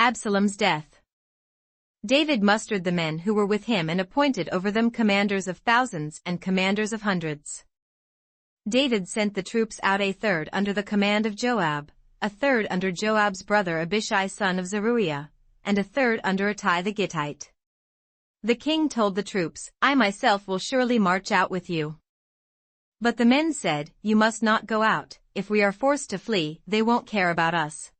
Absalom's death. David mustered the men who were with him and appointed over them commanders of thousands and commanders of hundreds. David sent the troops out, a third under the command of Joab, a third under Joab's brother Abishai son of Zeruiah, and a third under Ittai the Gittite. The king told the troops, I myself will surely march out with you. But the men said, You must not go out. If we are forced to flee, they won't care about us.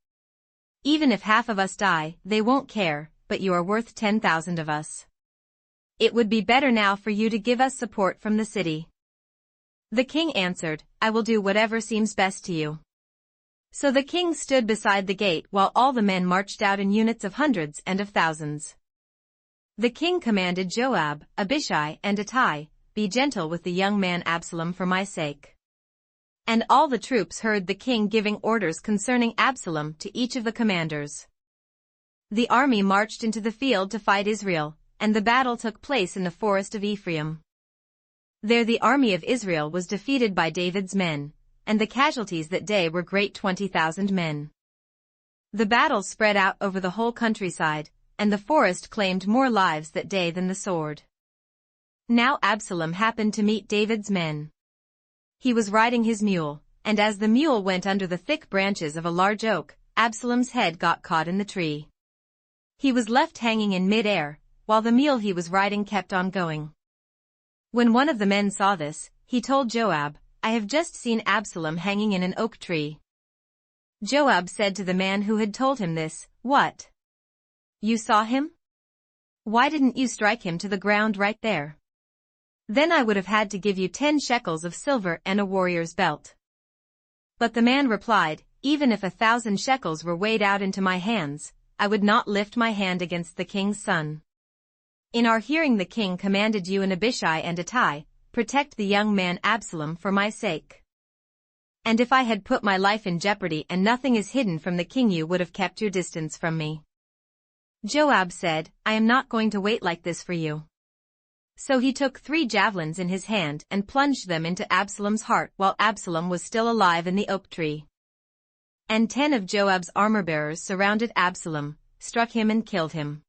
Even if half of us die, they won't care, but you are worth 10,000 of us. It would be better now for you to give us support from the city. The king answered, I will do whatever seems best to you. So the king stood beside the gate while all the men marched out in units of hundreds and of thousands. The king commanded Joab, Abishai, and Ittai, Be gentle with the young man Absalom for my sake. And all the troops heard the king giving orders concerning Absalom to each of the commanders. The army marched into the field to fight Israel, and the battle took place in the forest of Ephraim. There the army of Israel was defeated by David's men, and the casualties that day were great 20,000 men. The battle spread out over the whole countryside, and the forest claimed more lives that day than the sword. Now Absalom happened to meet David's men. He was riding his mule, and as the mule went under the thick branches of a large oak, Absalom's head got caught in the tree. He was left hanging in mid-air, while the mule he was riding kept on going. When one of the men saw this, he told Joab, I have just seen Absalom hanging in an oak tree. Joab said to the man who had told him this, What? You saw him? Why didn't you strike him to the ground right there? Then I would have had to give you 10 shekels of silver and a warrior's belt. But the man replied, Even if 1,000 shekels were weighed out into my hands, I would not lift my hand against the king's son. In our hearing the king commanded you and Abishai and Ittai, Protect the young man Absalom for my sake. And if I had put my life in jeopardy and nothing is hidden from the king, you would have kept your distance from me. Joab said, I am not going to wait like this for you. So he took 3 javelins in his hand and plunged them into Absalom's heart while Absalom was still alive in the oak tree. And 10 of Joab's armor-bearers surrounded Absalom, struck him and killed him.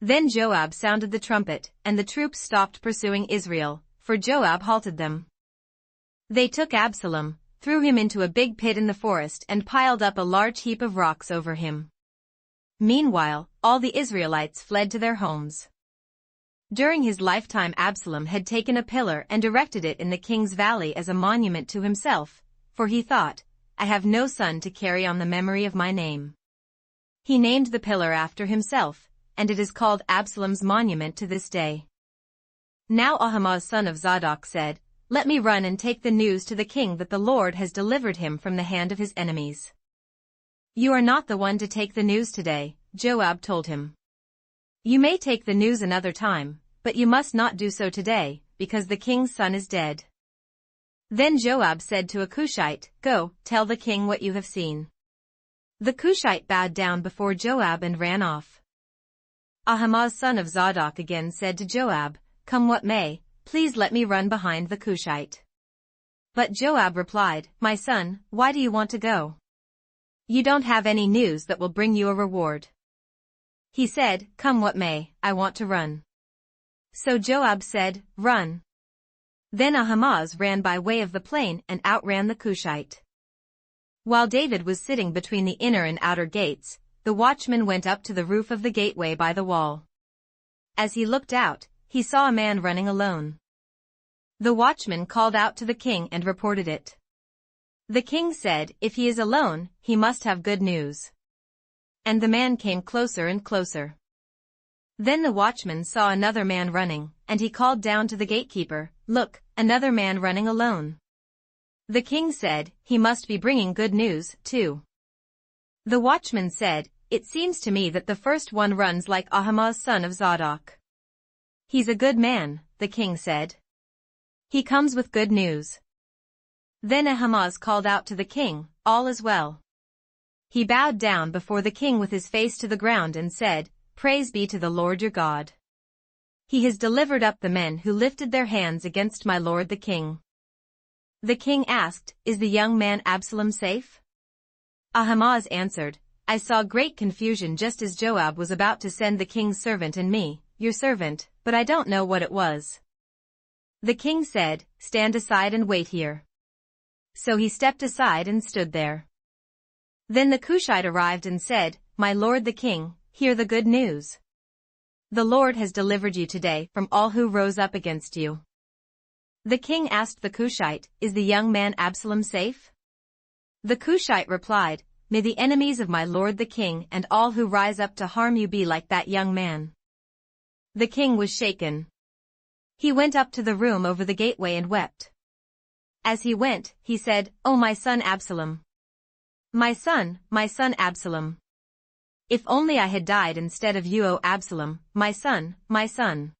Then Joab sounded the trumpet, and the troops stopped pursuing Israel, for Joab halted them. They took Absalom, threw him into a big pit in the forest and piled up a large heap of rocks over him. Meanwhile, all the Israelites fled to their homes. During his lifetime Absalom had taken a pillar and erected it in the king's valley as a monument to himself, for he thought, I have no son to carry on the memory of my name. He named the pillar after himself, and it is called Absalom's monument to this day. Now Ahimaaz son of Zadok said, Let me run and take the news to the king that the Lord has delivered him from the hand of his enemies. You are not the one to take the news today, Joab told him. You may take the news another time, but you must not do so today, because the king's son is dead. Then Joab said to a Cushite, Go, tell the king what you have seen. The Cushite bowed down before Joab and ran off. Ahimaaz son of Zadok again said to Joab, Come what may, please let me run behind the Cushite. But Joab replied, My son, why do you want to go? You don't have any news that will bring you a reward. He said, Come what may, I want to run. So Joab said, Run. Then Ahimaaz ran by way of the plain and outran the Cushite. While David was sitting between the inner and outer gates, the watchman went up to the roof of the gateway by the wall. As he looked out, he saw a man running alone. The watchman called out to the king and reported it. The king said, If he is alone, he must have good news. And the man came closer and closer. Then the watchman saw another man running, and he called down to the gatekeeper, Look, another man running alone. The king said, He must be bringing good news, too. The watchman said, It seems to me that the first one runs like Ahimaaz son of Zadok. He's a good man, the king said. He comes with good news. Then Ahimaaz called out to the king, All is well. He bowed down before the king with his face to the ground and said, Praise be to the Lord your God. He has delivered up the men who lifted their hands against my lord the king. The king asked, Is the young man Absalom safe? Ahimaaz answered, I saw great confusion just as Joab was about to send the king's servant and me, your servant, but I don't know what it was. The king said, stand aside and wait here. So he stepped aside and stood there. Then the Cushite arrived and said, my lord the king, hear the good news. The Lord has delivered you today from all who rose up against you. The king asked the Cushite, is the young man Absalom safe? The Cushite replied, may the enemies of my lord the king and all who rise up to harm you be like that young man. The king was shaken. He went up to the room over the gateway and wept. As he went, he said, oh my son Absalom. My son Absalom. If only I had died instead of you, O Absalom, my son, my son.